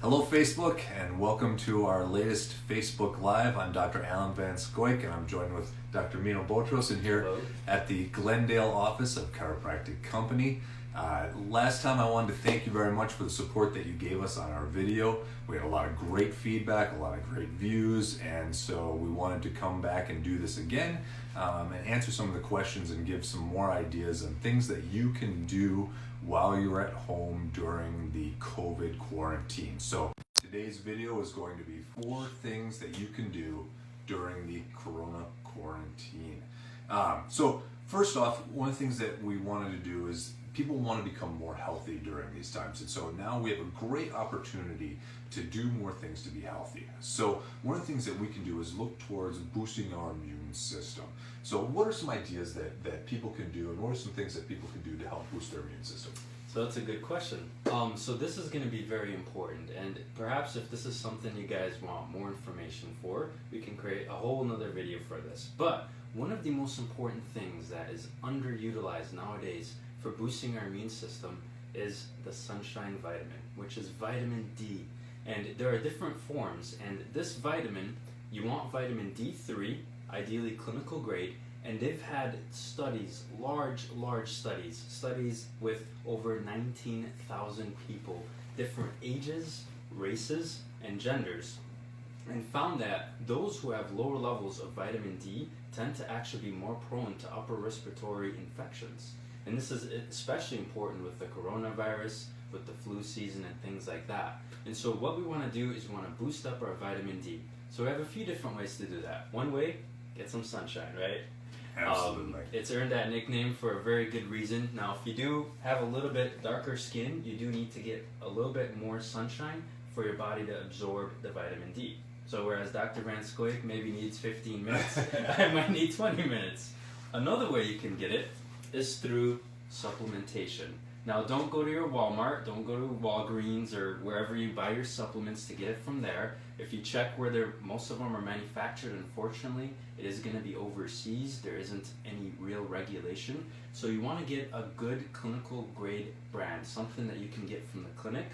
Hello Facebook, and welcome to our latest Facebook Live. I'm Dr. Alan Van Scoyk, and I'm joined with Dr. Mino Botros in here Hello. at the Glendale office of Chiropractic Company. Last time I wanted to thank you very much for the support that you gave us on our video. We had a lot of great feedback, a lot of great views, and so we wanted to come back and do this again and answer some of the questions and give some more ideas and things that you can do while you're at home during the COVID quarantine. So today's video is going to be 4 things that you can do during the Corona quarantine. So first off, one of the things that we wanted to do is people want to become more healthy during these times. And so now we have a great opportunity to do more things to be healthy. So one of the things that we can do is look towards boosting our immune system. So what are some ideas that people can do, and what are some things that people can do to help boost their immune system? So that's a good question. So this is going to be very important, and perhaps if this is something you guys want more information for, we can create a whole nother video for this. But one of the most important things that is underutilized nowadays for boosting our immune system is the sunshine vitamin, which is vitamin D. And there are different forms, and this vitamin, you want vitamin D3, ideally clinical grade, and they've had studies, large studies with over 19,000 people, different ages, races, and genders, and found that those who have lower levels of vitamin D tend to actually be more prone to upper respiratory infections. And this is especially important with the coronavirus, with the flu season, and things like that. And so what we want to do is we want to boost up our vitamin D. So we have a few different ways to do that. One way, get some sunshine, right? Absolutely. It's earned that nickname for a very good reason. Now, if you do have a little bit darker skin, you do need to get a little bit more sunshine for your body to absorb the vitamin D. So whereas Dr. Van Scoyk maybe needs 15 minutes, I might need 20 minutes. Another way you can get it is through supplementation. Now, don't go to your Walmart, don't go to Walgreens or wherever you buy your supplements to get it from there. If you check where most of them are manufactured, unfortunately, it is going to be overseas. There isn't any real regulation. So you want to get a good clinical grade brand, something that you can get from the clinic.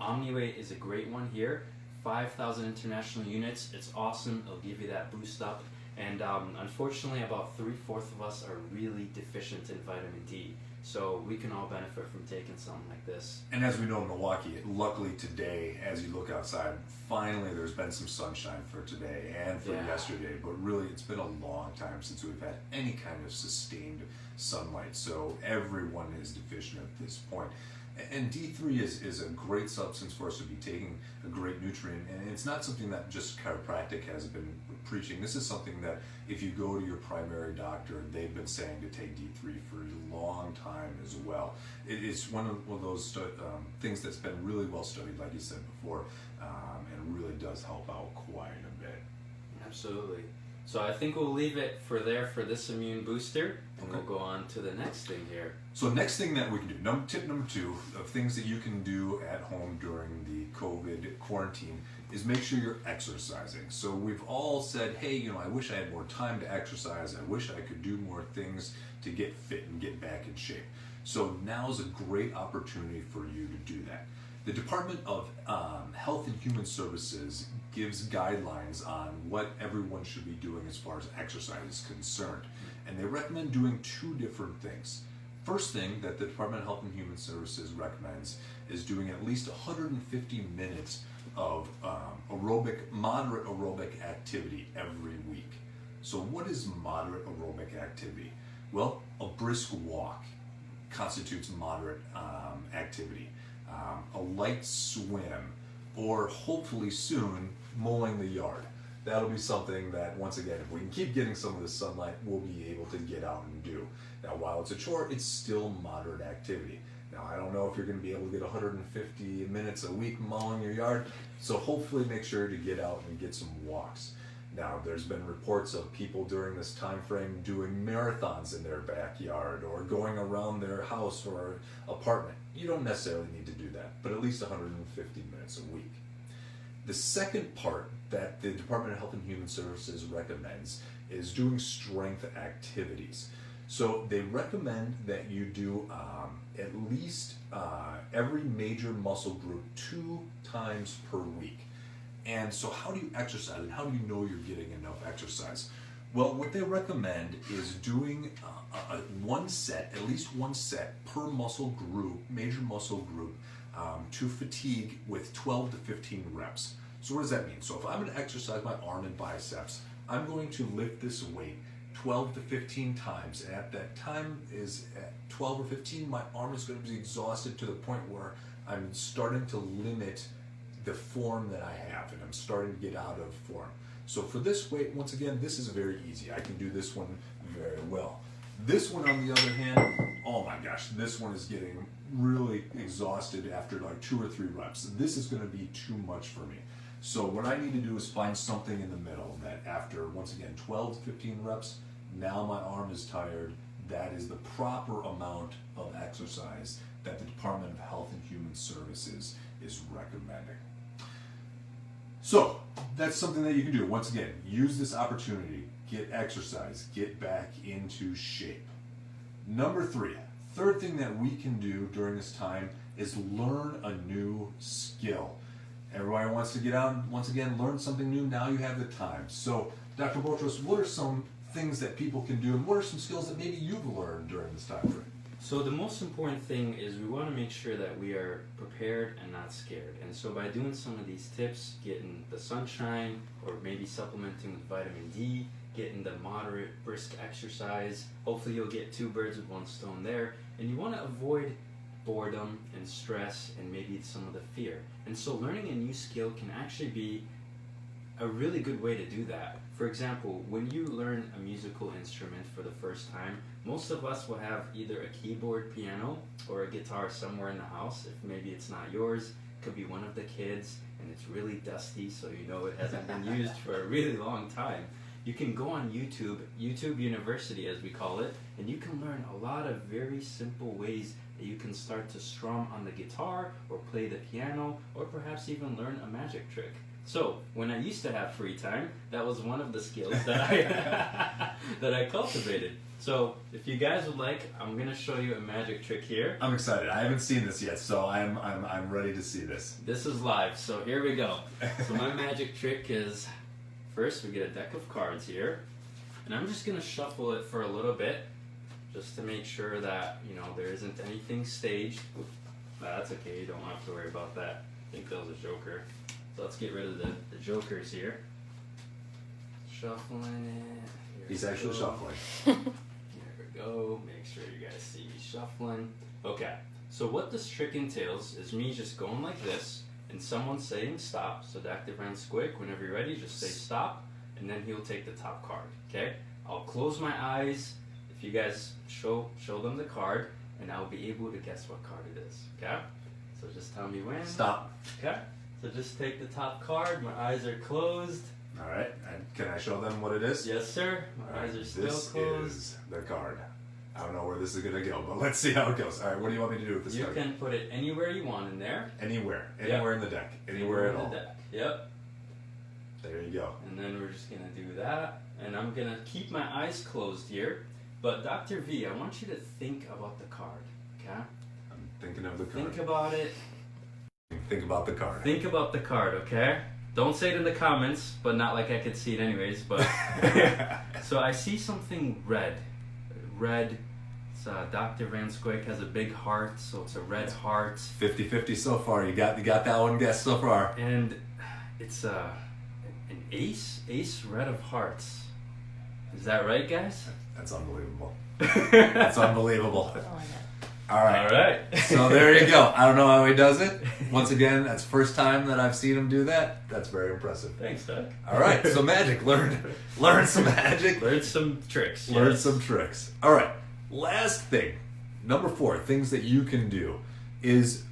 Omniway is a great one here. 5,000 international units. It's awesome. It'll give you that boost up. And unfortunately, about 3/4 of us are really deficient in vitamin D. So we can all benefit from taking something like this. And as we know in Milwaukee, luckily today, as you look outside, finally there's been some sunshine for today and for yesterday, but really it's been a long time since we've had any kind of sustained sunlight. So everyone is deficient at this point. And D3 is a great substance for us to be taking, a great nutrient, and it's not something that just chiropractic has been preaching. This is something that if you go to your primary doctor, they've been saying to take D3 for a long time as well. It is one of those things that's been really well studied, like you said before, and really does help out quite a bit. Absolutely. So I think we'll leave it for this immune booster, and Okay. we'll go on to the next thing here. So next thing that we can do, tip number 2 of things that you can do at home during the COVID quarantine is make sure you're exercising. So we've all said, hey, I wish I had more time to exercise. I wish I could do more things to get fit and get back in shape. So now is a great opportunity for you to do that. The Department of Health and Human Services gives guidelines on what everyone should be doing as far as exercise is concerned. And they recommend doing 2 different things. First thing that the Department of Health and Human Services recommends is doing at least 150 minutes of moderate aerobic activity every week. So what is moderate aerobic activity? Well, a brisk walk constitutes moderate activity. A light swim, or hopefully soon mowing the yard. That'll be something that, once again, if we can keep getting some of the sunlight, we'll be able to get out and do. Now, while it's a chore, it's still moderate activity. Now, I don't know if you're going to be able to get 150 minutes a week mowing your yard, so hopefully make sure to get out and get some walks. Now, there's been reports of people during this time frame doing marathons in their backyard or going around their house or apartment. You don't necessarily need to do that, but at least 150 minutes a week. The second part that the Department of Health and Human Services recommends is doing strength activities. So they recommend that you do at least every major muscle group 2 times per week. And so how do you exercise and how do you know you're getting enough exercise? Well, what they recommend is doing one set, at least one set per muscle group, major muscle group, to fatigue with 12 to 15 reps. So what does that mean? So if I'm going to exercise my arm and biceps, I'm going to lift this weight 12 to 15 times. And at that time is at 12 or 15, my arm is going to be exhausted to the point where I'm starting to limit the form that I have, and I'm starting to get out of form. So for this weight, once again, this is very easy. I can do this one very well. This one, on the other hand, oh my gosh, this one is getting really exhausted after like 2 or 3 reps. This is going to be too much for me. So what I need to do is find something in the middle that after, once again, 12 to 15 reps, now my arm is tired. That is the proper amount of exercise that the Department of Health and Human Services is recommending. So that's something that you can do. Once again, use this opportunity, get exercise, get back into shape. Number 3, third thing that we can do during this time is learn a new skill. Everybody wants to get out and once again learn something new. Now you have the time. So Dr. Botros, what are some things that people can do, and what are some skills that maybe you've learned during this time frame? So the most important thing is we want to make sure that we are prepared and not scared. And so by doing some of these tips, getting the sunshine, or maybe supplementing with vitamin D, getting the moderate brisk exercise, hopefully you'll get 2 birds with 1 stone there. And you want to avoid boredom and stress and maybe some of the fear. And so learning a new skill can actually be a really good way to do that. For example, when you learn a musical instrument for the first time, most of us will have either a keyboard piano or a guitar somewhere in the house. If maybe it's not yours, it could be one of the kids, and it's really dusty, so you know it hasn't been used for a really long time. You can go on YouTube University as we call it, and you can learn a lot of very simple ways that you can start to strum on the guitar or play the piano, or perhaps even learn a magic trick. So, when I used to have free time, that was one of the skills that I that I cultivated. So, if you guys would like, I'm going to show you a magic trick here. I'm excited. I haven't seen this yet, so I'm ready to see this. This is live, so here we go. So my magic trick is, first we get a deck of cards here, and I'm just going to shuffle it for a little bit, just to make sure that, you know, there isn't anything staged. That's okay, you don't have to worry about that. I think that was a joker. So let's get rid of the jokers here. Shuffling it. He's actually shuffling. There we go. Make sure you guys see me shuffling. Okay, so what this trick entails is me just going like this and someone saying stop. So Dr. Scoyk, whenever you're ready, just say stop, and then he'll take the top card. Okay? I'll close my eyes. If you guys show them the card, and I'll be able to guess what card it is. Okay? So just tell me when. Stop. Okay? So just take the top card. My eyes are closed. All right. And can I show them what it is? Yes, sir. My eyes are still closed. This is the card. I don't know where this is going to go, but let's see how it goes. All right. What do you want me to do with this card? You can put it anywhere you want in there. Anywhere. Anywhere in the deck. Anywhere at all. Deck. Yep. There you go. And then we're just going to do that. And I'm going to keep my eyes closed here. But Dr. V, I want you to think about the card. Okay? I'm thinking of the card. Think about it. Think about the card. Think about the card, okay? Don't say it in the comments, but not like I could see it anyways. But so I see something red. Red. It's Dr. Scoyk has a big heart, so it's a red heart. 50-50 so far. You got that one guess so far. And it's an ace red of hearts. Is that right, guys? That's unbelievable. That's unbelievable. All right. All right. So there you go. I don't know how he does it. Once again, that's the first time that I've seen him do that. That's very impressive. Thanks, Doug. All right. So magic. Learn some magic. Learn some tricks. Learn some tricks. All right. Last thing, number 4, things that you can do is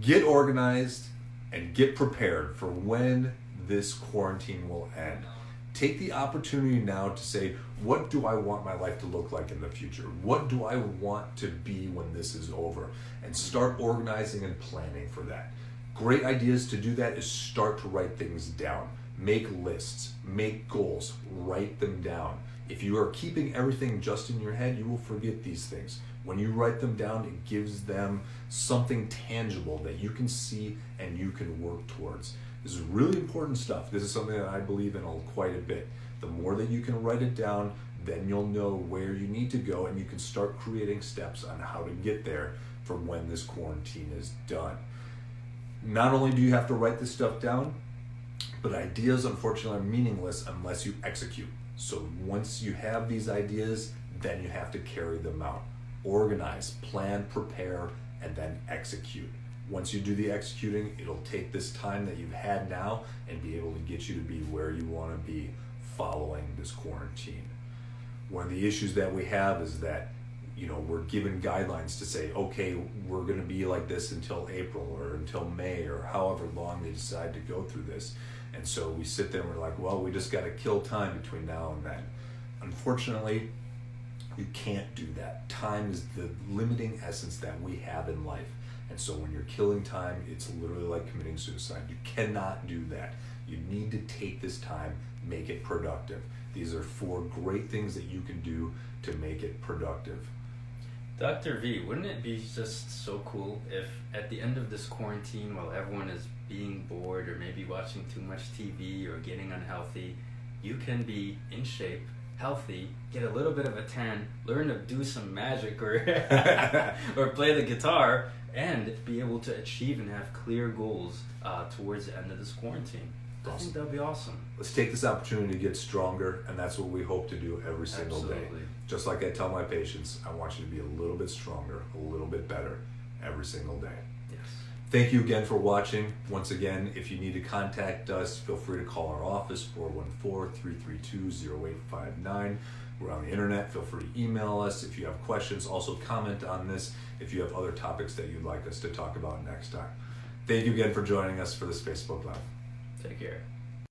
get organized and get prepared for when this quarantine will end. Take the opportunity now to say, what do I want my life to look like in the future? What do I want to be when this is over? And start organizing and planning for that. Great ideas to do that is start to write things down. Make lists, make goals, write them down. If you are keeping everything just in your head, you will forget these things. When you write them down, it gives them something tangible that you can see and you can work towards. This is really important stuff. This is something that I believe in quite a bit. The more that you can write it down, then you'll know where you need to go, and you can start creating steps on how to get there for when this quarantine is done. Not only do you have to write this stuff down, but ideas, unfortunately, are meaningless unless you execute. So once you have these ideas, then you have to carry them out. Organize, plan, prepare, and then execute. Once you do the executing, it'll take this time that you've had now and be able to get you to be where you want to be following this quarantine. One of the issues that we have is that, we're given guidelines to say, okay, we're going to be like this until April or until May or however long they decide to go through this. And so we sit there and we're like, well, we just got to kill time between now and then. Unfortunately, you can't do that. Time is the limiting essence that we have in life. And so when you're killing time, it's literally like committing suicide. You cannot do that. You need to take this time, make it productive. These are 4 great things that you can do to make it productive. Dr. V, wouldn't it be just so cool if at the end of this quarantine, while everyone is being bored or maybe watching too much TV or getting unhealthy, you can be in shape, healthy, get a little bit of a tan, learn to do some magic or or play the guitar, and be able to achieve and have clear goals towards the end of this quarantine. I think that'd be awesome. Let's take this opportunity to get stronger, and that's what we hope to do every single day. Just like I tell my patients, I want you to be a little bit stronger, a little bit better every single day. Yes. Thank you again for watching. Once again, if you need to contact us, feel free to call our office, 414-332-0859. We're on the internet. Feel free to email us if you have questions. Also comment on this if you have other topics that you'd like us to talk about next time. Thank you again for joining us for this Facebook Live. Take care.